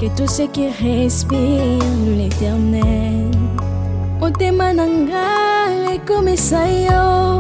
que tout ce qui respire loue l'éternel. Motema nanga ekomisa yo,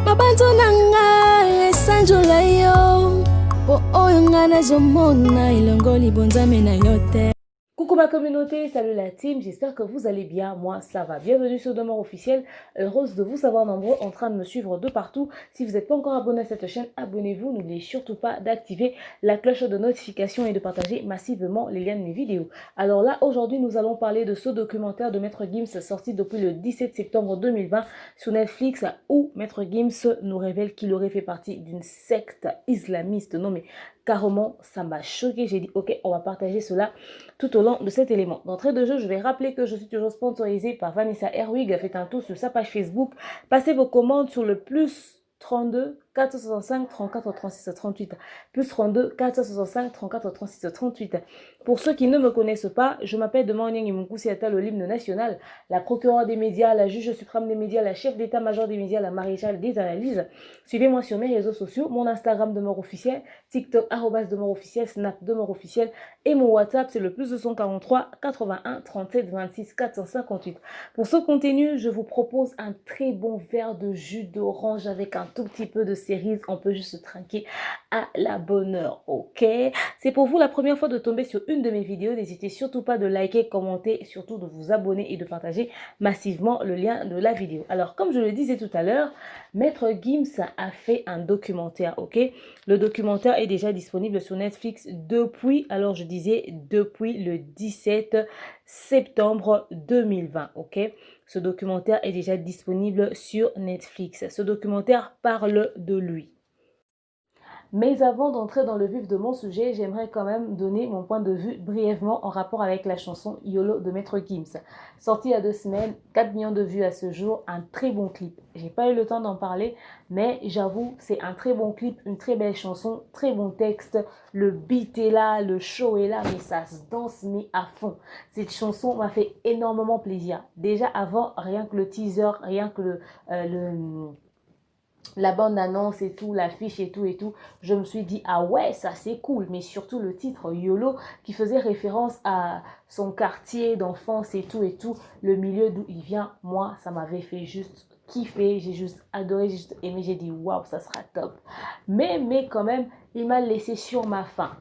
mabanzo nanga esanjola yo, po oyo nga nazomona elongo libonzame na yo te. Coucou ma communauté, salut la team, j'espère que vous allez bien, moi ça va. Bienvenue sur Demeure Officielle, heureuse de vous savoir nombreux en train de me suivre de partout. Si vous n'êtes pas encore abonné à cette chaîne, abonnez-vous, n'oubliez surtout pas d'activer la cloche de notification et de partager massivement les liens de mes vidéos. Alors là, aujourd'hui, nous allons parler de ce documentaire de Maître Gims sorti depuis le 17 septembre 2020 sur Netflix où Maître Gims nous révèle qu'il aurait fait partie d'une secte islamiste nommée carrément, ça m'a choqué. J'ai dit, ok, on va partager cela tout au long de cet élément. D'entrée de jeu, je vais rappeler que je suis toujours sponsorisée par Vanessa Herwig. Faites un tour sur sa page Facebook. Passez vos commandes sur le plus 32 465 34 36 38 plus 32 465 34 36 38. Pour ceux qui ne me connaissent pas, je m'appelle Demanding Imunkusiata, le l'hymne national, la procureure des médias, la juge suprême des médias, la chef d'état-major des médias, la maréchale des analyses. Suivez-moi sur mes réseaux sociaux, mon Instagram Demeure Officielle, TikTok @Demeure Officielle, Snap Demeure Officielle et mon WhatsApp c'est le plus 243 81 37 26 458. Pour ce contenu, je vous propose un très bon verre de jus d'orange avec un tout petit peu de cerises. On peut juste se trinquer à la bonne heure, ok? C'est pour vous la première fois de tomber sur une de mes vidéos. N'hésitez surtout pas de liker, commenter et surtout de vous abonner et de partager massivement le lien de la vidéo. Alors, comme je le disais tout à l'heure, Maître Gims a fait un documentaire, ok? Le documentaire est déjà disponible sur Netflix depuis, alors je disais, depuis le 17 septembre 2020, ok? Ce documentaire est déjà disponible sur Netflix. Ce documentaire parle de lui. Mais avant d'entrer dans le vif de mon sujet, j'aimerais quand même donner mon point de vue brièvement en rapport avec la chanson YOLO de Maître Gims. Sorti il y a 2 semaines, 4 millions de vues à ce jour, un très bon clip. J'ai pas eu le temps d'en parler, mais j'avoue, c'est un très bon clip, une très belle chanson, très bon texte. Le beat est là, le show est là, mais ça se danse mais à fond. Cette chanson m'a fait énormément plaisir. Déjà avant, rien que le teaser, rien que la bande-annonce et tout, l'affiche et tout, je me suis dit, ah ouais, ça c'est cool. Mais surtout le titre YOLO qui faisait référence à son quartier d'enfance et tout, le milieu d'où il vient. Moi, ça m'avait fait juste kiffer, j'ai juste adoré, j'ai juste aimé, j'ai dit, waouh, ça sera top. Mais quand même, il m'a laissé sur ma faim.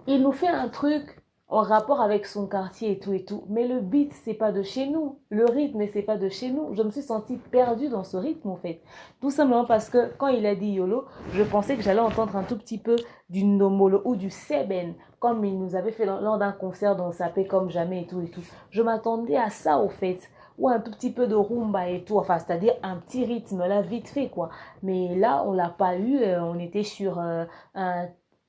Il nous fait un truc en rapport avec son quartier et tout, mais le beat c'est pas de chez nous, le rythme c'est pas de chez nous. Je me suis sentie perdue dans ce rythme en fait, tout simplement parce que quand il a dit YOLO, je pensais que j'allais entendre un tout petit peu du Nomolo ou du Seben comme il nous avait fait lors d'un concert dont ça paie comme jamais et tout. Je m'attendais à ça au fait, ou un tout petit peu de rumba et tout, enfin c'est à dire un petit rythme là vite fait quoi, mais là on l'a pas eu. On était sur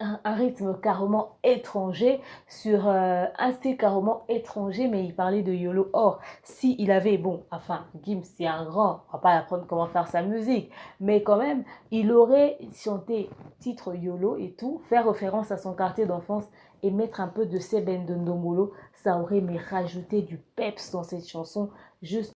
un rythme carrément étranger, sur un style carrément étranger, mais il parlait de YOLO. Or, si il avait, bon, enfin, Gims c'est un grand, on va pas apprendre comment faire sa musique, mais quand même, il aurait chanté titre YOLO et tout, faire référence à son quartier d'enfance et mettre un peu de Seben de Ndomolo, ça aurait mais rajouté du peps dans cette chanson, juste.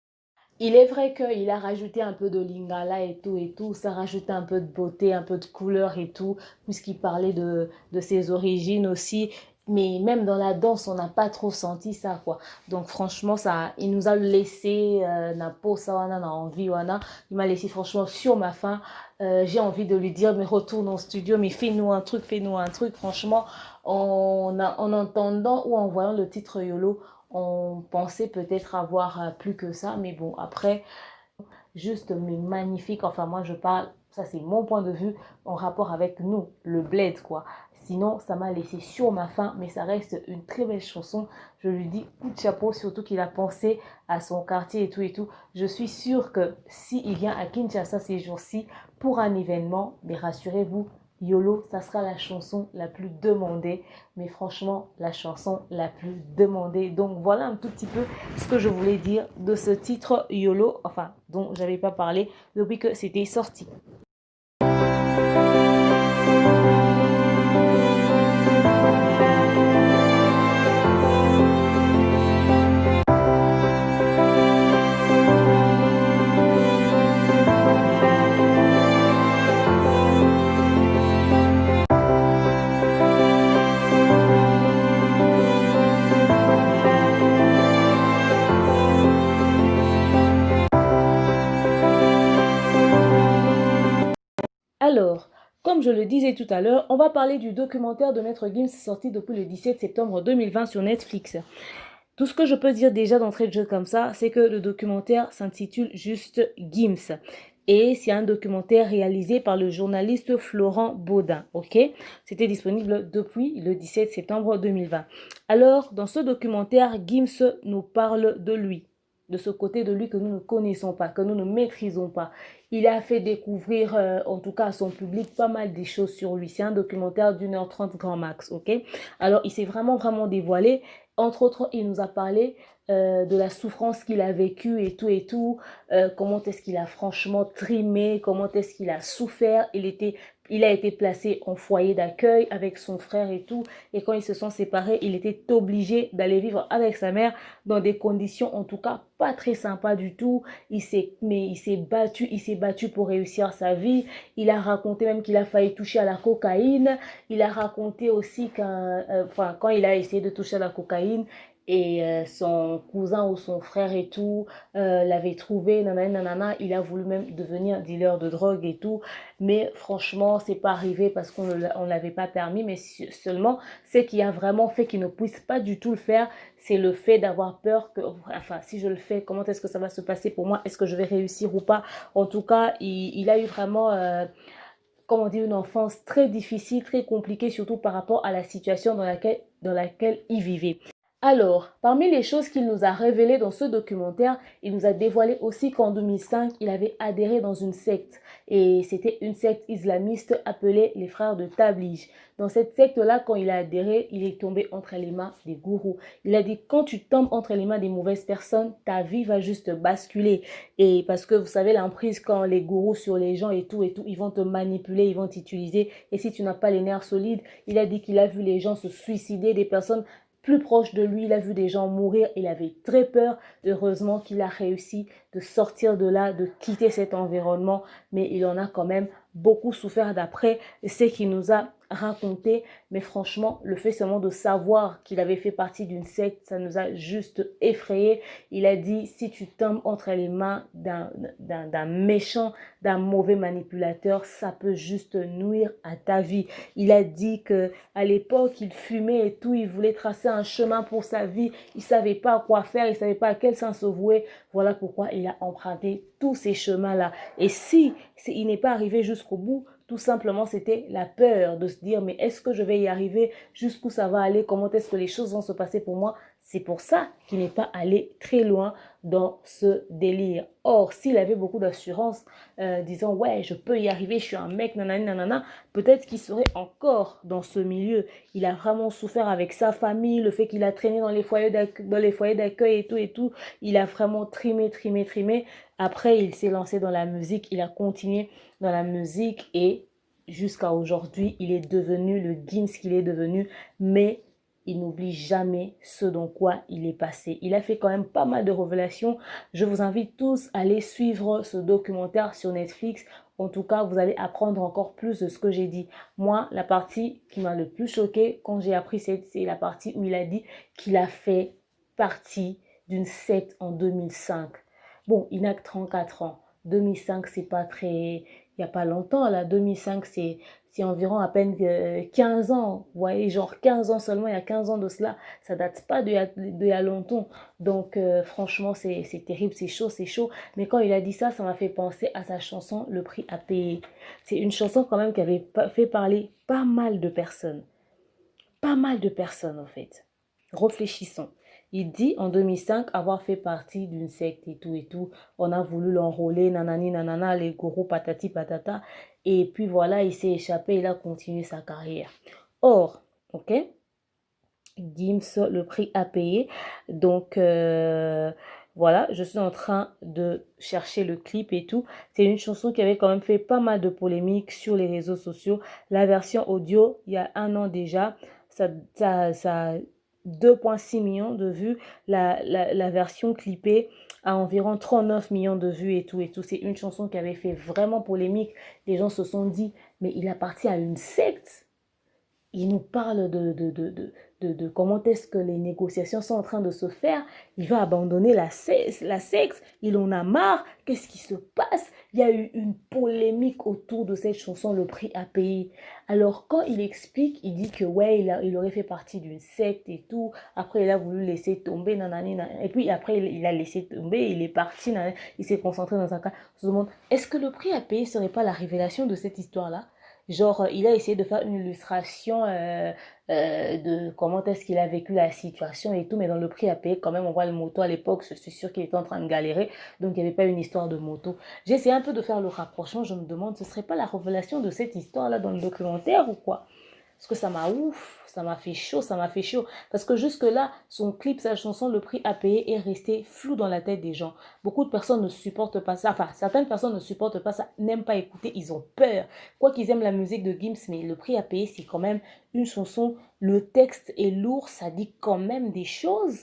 Il est vrai qu'il a rajouté un peu de lingala et tout, ça rajoutait un peu de beauté, un peu de couleur et tout, puisqu'il parlait de ses origines aussi. Mais même dans la danse, on n'a pas trop senti ça, quoi. Donc franchement, ça, il nous a laissé, na peau, ça, wana, na envie, wana. Il m'a laissé franchement sur ma faim. J'ai envie de lui dire, mais retourne au studio, mais fais-nous un truc, fais-nous un truc. Franchement, en entendant ou en voyant le titre YOLO, on pensait peut-être avoir plus que ça, mais bon, après, juste mais magnifique. Enfin, moi, je parle, ça c'est mon point de vue en rapport avec nous, le bled, quoi. Sinon, ça m'a laissé sur ma faim, mais ça reste une très belle chanson. Je lui dis coup de chapeau, surtout qu'il a pensé à son quartier et tout. Je suis sûre que s'il vient à Kinshasa ces jours-ci pour un événement, mais rassurez-vous, YOLO, ça sera la chanson la plus demandée, mais franchement, la chanson la plus demandée. Donc voilà un tout petit peu ce que je voulais dire de ce titre YOLO, enfin, dont j'avais pas parlé depuis que c'était sorti. je le disais tout à l'heure, on va parler du documentaire de Maître Gims sorti depuis le 17 septembre 2020 sur Netflix. Tout ce que je peux dire déjà d'entrée de jeu comme ça, c'est que le documentaire s'intitule juste Gims. Et c'est un documentaire réalisé par le journaliste Florent Baudin, ok? C'était disponible depuis le 17 septembre 2020. Alors, dans ce documentaire, Gims nous parle de lui, de ce côté de lui que nous ne connaissons pas, que nous ne maîtrisons pas. Il a fait découvrir, en tout cas à son public, pas mal des choses sur lui. C'est un documentaire d'1h30 grand max, ok? Alors, il s'est vraiment dévoilé. Entre autres, il nous a parlé de la souffrance qu'il a vécue et tout, comment est-ce qu'il a franchement trimé, comment est-ce qu'il a souffert. Il a été placé en foyer d'accueil avec son frère et tout, et quand ils se sont séparés, il était obligé d'aller vivre avec sa mère dans des conditions en tout cas pas très sympas du tout. Il s'est battu pour réussir sa vie. Il a raconté même qu'il a failli toucher à la cocaïne. Il a raconté aussi quand il a essayé de toucher à la cocaïne, et son cousin ou son frère et tout l'avait trouvé, nanana, il a voulu même devenir dealer de drogue et tout, mais franchement c'est pas arrivé parce qu'on ne l'avait pas permis, mais seulement ce qui a vraiment fait qu'il ne puisse pas du tout le faire, c'est le fait d'avoir peur que, enfin si je le fais, comment est-ce que ça va se passer pour moi, est-ce que je vais réussir ou pas. En tout cas, il a eu vraiment comment dire, une enfance très difficile, très compliquée, surtout par rapport à la situation dans laquelle il vivait. Alors, parmi les choses qu'il nous a révélées dans ce documentaire, il nous a dévoilé aussi qu'en 2005, il avait adhéré dans une secte. Et c'était une secte islamiste appelée les frères de Tablige. Dans cette secte-là, quand il a adhéré, il est tombé entre les mains des gourous. Il a dit, quand tu tombes entre les mains des mauvaises personnes, ta vie va juste basculer. Et parce que vous savez, l'emprise, quand les gourous sur les gens et tout, ils vont te manipuler, ils vont t'utiliser. Et si tu n'as pas les nerfs solides, il a dit qu'il a vu les gens se suicider, des personnes plus proche de lui, il a vu des gens mourir, il avait très peur. Heureusement qu'il a réussi de sortir de là, de quitter cet environnement, mais il en a quand même beaucoup souffert d'après ce qu'il nous a raconté. Mais franchement, le fait seulement de savoir qu'il avait fait partie d'une secte, ça nous a juste effrayés. Il a dit, si tu tombes entre les mains d'un méchant, d'un mauvais manipulateur, ça peut juste nuire à ta vie. Il a dit que à l'époque, il fumait et tout, il voulait tracer un chemin pour sa vie, il savait pas quoi faire, il savait pas à quel sens se vouer. Voilà pourquoi il a emprunté tous ces chemins-là. Et si il n'est pas arrivé jusqu'au bout, tout simplement, c'était la peur de se dire, mais est-ce que je vais y arriver? Jusqu'où ça va aller? Comment est-ce que les choses vont se passer pour moi? C'est pour ça qu'il n'est pas allé très loin dans ce délire. Or, s'il avait beaucoup d'assurance, disant, ouais, je peux y arriver, je suis un mec, nanana, peut-être qu'il serait encore dans ce milieu. Il a vraiment souffert avec sa famille, le fait qu'il a traîné dans les foyers d'accueil et tout. Il a vraiment trimé. Après, il s'est lancé dans la musique, il a continué dans la musique et jusqu'à aujourd'hui, il est devenu le Gims qu'il est devenu, mais il n'oublie jamais ce dont quoi il est passé. Il a fait quand même pas mal de révélations. Je vous invite tous à aller suivre ce documentaire sur Netflix. En tout cas, vous allez apprendre encore plus de ce que j'ai dit. Moi, la partie qui m'a le plus choquée quand j'ai appris, c'est la partie où il a dit qu'il a fait partie d'une secte en 2005. Bon, il n'a que 34 ans. 2005, c'est pas très... Il n'y a pas longtemps, là. 2005, c'est environ à peine 15 ans. Vous voyez, genre 15 ans seulement, il y a 15 ans de cela. Ça date pas de y a longtemps. Donc, franchement, c'est terrible, c'est chaud. Mais quand il a dit ça, ça m'a fait penser à sa chanson « Le prix à payer ». C'est une chanson quand même qui avait fait parler pas mal de personnes. Pas mal de personnes, en fait. Réfléchissons. Il dit en 2005 avoir fait partie d'une secte et tout. On a voulu l'enrôler, nanani, nanana, les gourous, patati, patata. Et puis voilà, il s'est échappé, il a continué sa carrière. Or, ok, Gims, le prix à payer. Donc, voilà, je suis en train de chercher le clip et tout. C'est une chanson qui avait quand même fait pas mal de polémiques sur les réseaux sociaux. La version audio, il y a 1 an déjà, ça 2,6 millions de vues. La version clippée a environ 39 millions de vues et tout. C'est une chanson qui avait fait vraiment polémique. Les gens se sont dit, mais il appartient à une secte. il nous parle de comment est-ce que les négociations sont en train de se faire. Il va abandonner la sexe, il en a marre, qu'est-ce qui se passe? Il y a eu une polémique autour de cette chanson, le prix à payer. Alors quand il explique, il dit que ouais, il aurait fait partie d'une secte et tout, après il a voulu laisser tomber, nanani, nanani. Et puis après il a laissé tomber, il est parti, nanani. Il s'est concentré dans un cas. On se demande, est-ce que le prix à payer serait pas la révélation de cette histoire-là? Genre, il a essayé de faire une illustration de comment est-ce qu'il a vécu la situation et tout, mais dans le prix à payer, quand même, on voit le moto à l'époque, je suis sûre qu'il était en train de galérer, donc il n'y avait pas une histoire de moto. J'ai essayé un peu de faire le rapprochement, je me demande, ce serait pas la révélation de cette histoire-là dans le documentaire ou quoi? Parce que ça m'a ouf, ça m'a fait chaud, ça m'a fait chaud. Parce que jusque-là, son clip, sa chanson, le prix à payer est resté flou dans la tête des gens. Beaucoup de personnes ne supportent pas ça. Enfin, certaines personnes ne supportent pas ça, n'aiment pas écouter, ils ont peur. Quoi qu'ils aiment la musique de Gims, mais le prix à payer, c'est quand même une chanson. Le texte est lourd, ça dit quand même des choses.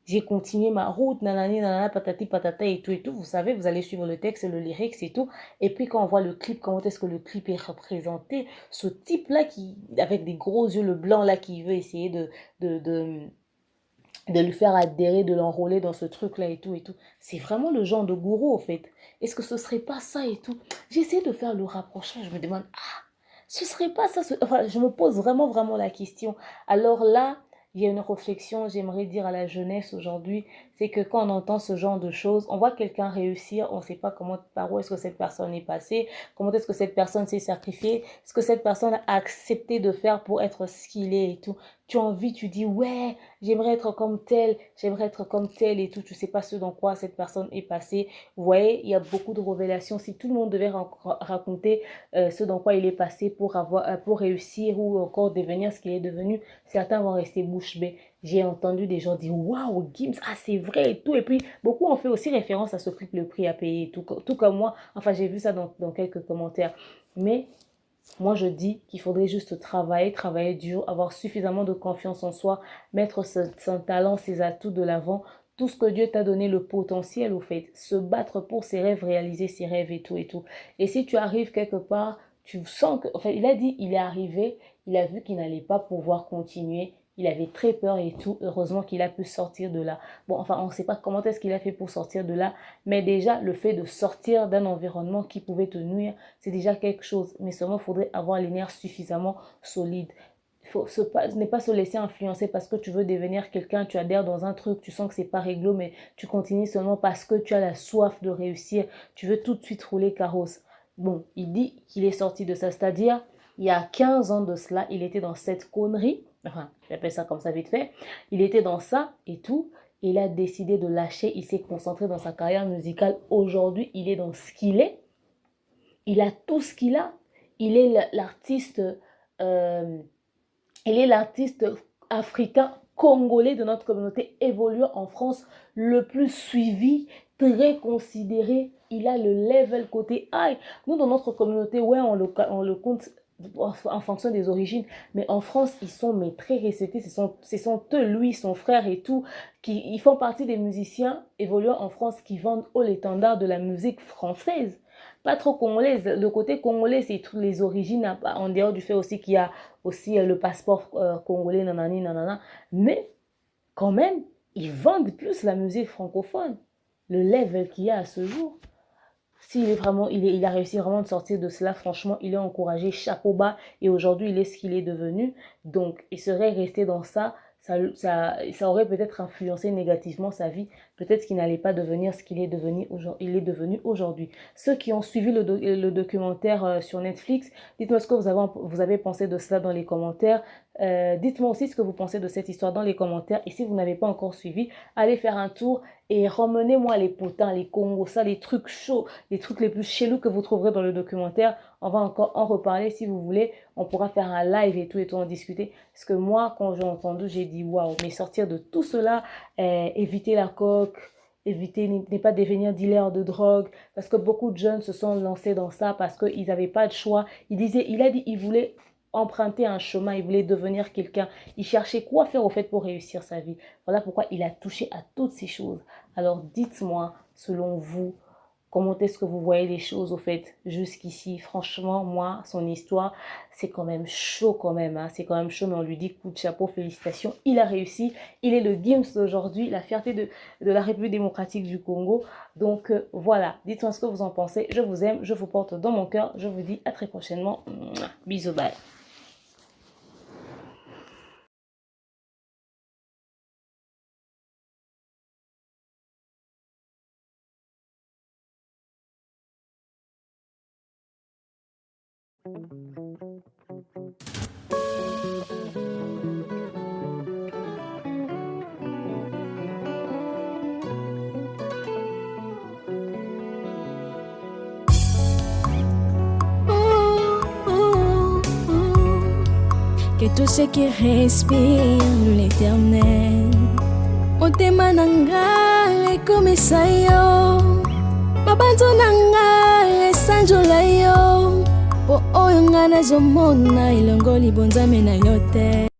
J'ai continué ma route, nanani, nanana, patati, patata et tout, vous savez, vous allez suivre le texte, le lyrics et tout. Et puis quand on voit le clip, comment est-ce que le clip est représenté, ce type-là qui, avec des gros yeux, le blanc là, qui veut essayer de, de, de lui faire adhérer, de l'enrôler dans ce truc-là et tout. C'est vraiment le genre de gourou, au fait. Est-ce que ce serait pas ça et tout? J'essaie de faire le rapprochement, je me demande, ah, ce serait pas ça. Enfin, je me pose vraiment, vraiment la question. Alors là, il y a une réflexion, j'aimerais dire à la jeunesse aujourd'hui, c'est que quand on entend ce genre de choses, on voit quelqu'un réussir, on ne sait pas comment, par où est-ce que cette personne est passée, comment est-ce que cette personne s'est sacrifiée, ce que cette personne a accepté de faire pour être ce qu'il est et tout. Tu as envie, tu dis, ouais, j'aimerais être comme tel, j'aimerais être comme tel et tout. Tu ne sais pas ce dans quoi cette personne est passée. Vous voyez, il y a beaucoup de révélations. Si tout le monde devait raconter ce dans quoi il est passé pour réussir ou encore devenir ce qu'il est devenu, certains vont rester bouche bée. J'ai entendu des gens dire waouh, Gims, ah c'est vrai et tout. Et puis beaucoup ont fait aussi référence à ce clip, le prix à payer, tout comme moi. Enfin, j'ai vu ça dans quelques commentaires. Mais moi, je dis qu'il faudrait juste travailler dur, avoir suffisamment de confiance en soi, mettre son talent, ses atouts de l'avant, tout ce que Dieu t'a donné, le potentiel au fait, se battre pour ses rêves, réaliser ses rêves et tout et tout. Et si tu arrives quelque part, tu sens que, enfin, il a dit, il est arrivé, il a vu qu'il n'allait pas pouvoir continuer, il avait très peur et tout, heureusement qu'il a pu sortir de là. Bon, enfin, on ne sait pas comment est-ce qu'il a fait pour sortir de là, mais déjà, le fait de sortir d'un environnement qui pouvait te nuire, c'est déjà quelque chose. Mais seulement, il faudrait avoir les nerfs suffisamment solides. Il faut ne pas se laisser influencer parce que tu veux devenir quelqu'un, tu adhères dans un truc, tu sens que c'est pas réglo, mais tu continues seulement parce que tu as la soif de réussir. Tu veux tout de suite rouler carrosse. Bon, il dit qu'il est sorti de ça, c'est-à-dire, il y a 15 ans de cela, il était dans cette connerie. Enfin, j'appelle ça comme ça vite fait. Il était dans ça et tout. Il a décidé de lâcher, il s'est concentré dans sa carrière musicale. Aujourd'hui, il est dans ce qu'il est. Il a tout ce qu'il a. Il est l'artiste, euh, il est l'artiste africain congolais de notre communauté évoluant en France le plus suivi, très considéré. Il a le level côté high. Nous, dans notre communauté, ouais, on le compte en fonction des origines, mais en France, ils sont mais très respectés. Ce sont eux, lui, son frère et tout, ils font partie des musiciens évoluant en France qui vendent haut l'étendard de la musique française. Pas trop congolaise. Le côté congolais, c'est toutes les origines, en dehors du fait aussi qu'il y a aussi le passeport congolais, nanani, nanana. Mais quand même, ils vendent plus la musique francophone. Le level qu'il y a à ce jour. S'il est vraiment, il a réussi vraiment de sortir de cela, franchement, il est encouragé, chapeau bas, et aujourd'hui, il est ce qu'il est devenu. Donc, il serait resté dans ça aurait peut-être influencé négativement sa vie. Peut-être qu'il n'allait pas devenir ce qu'il est devenu aujourd'hui. Il est devenu aujourd'hui. Ceux qui ont suivi le documentaire sur Netflix, dites-moi ce que vous avez pensé de cela dans les commentaires. Dites-moi aussi ce que vous pensez de cette histoire dans les commentaires. Et si vous n'avez pas encore suivi, allez faire un tour et ramenez-moi les potins, les Congos, ça, les trucs chauds, les trucs les plus chelous que vous trouverez dans le documentaire. On va encore en reparler si vous voulez. On pourra faire un live et tout en discuter. Parce que moi, quand j'ai entendu, j'ai dit waouh, mais sortir de tout cela, éviter la coque, éviter, ne pas devenir dealer de drogue. Parce que beaucoup de jeunes se sont lancés dans ça parce qu'ils n'avaient pas de choix. Il a dit, il voulait emprunter un chemin, il voulait devenir quelqu'un. Il cherchait quoi faire au fait pour réussir sa vie. Voilà pourquoi il a touché à toutes ces choses. Alors dites-moi, selon vous, Comment est-ce que vous voyez les choses au fait jusqu'ici? Franchement, moi, son histoire, c'est quand même chaud quand même. Hein. C'est quand même chaud, mais on lui dit coup de chapeau, félicitations. Il a réussi. Il est le Gims d'aujourd'hui, la fierté de la République démocratique du Congo. Donc voilà, dites-moi ce que vous en pensez. Je vous aime, je vous porte dans mon cœur. Je vous dis à très prochainement. Bisous, bye. Que tous ceux qui respirent l'éternel motema nanga ekomisa yo mabanzo nanga esanjola yo po oyo nga nazomona elongo libonzame na yo te.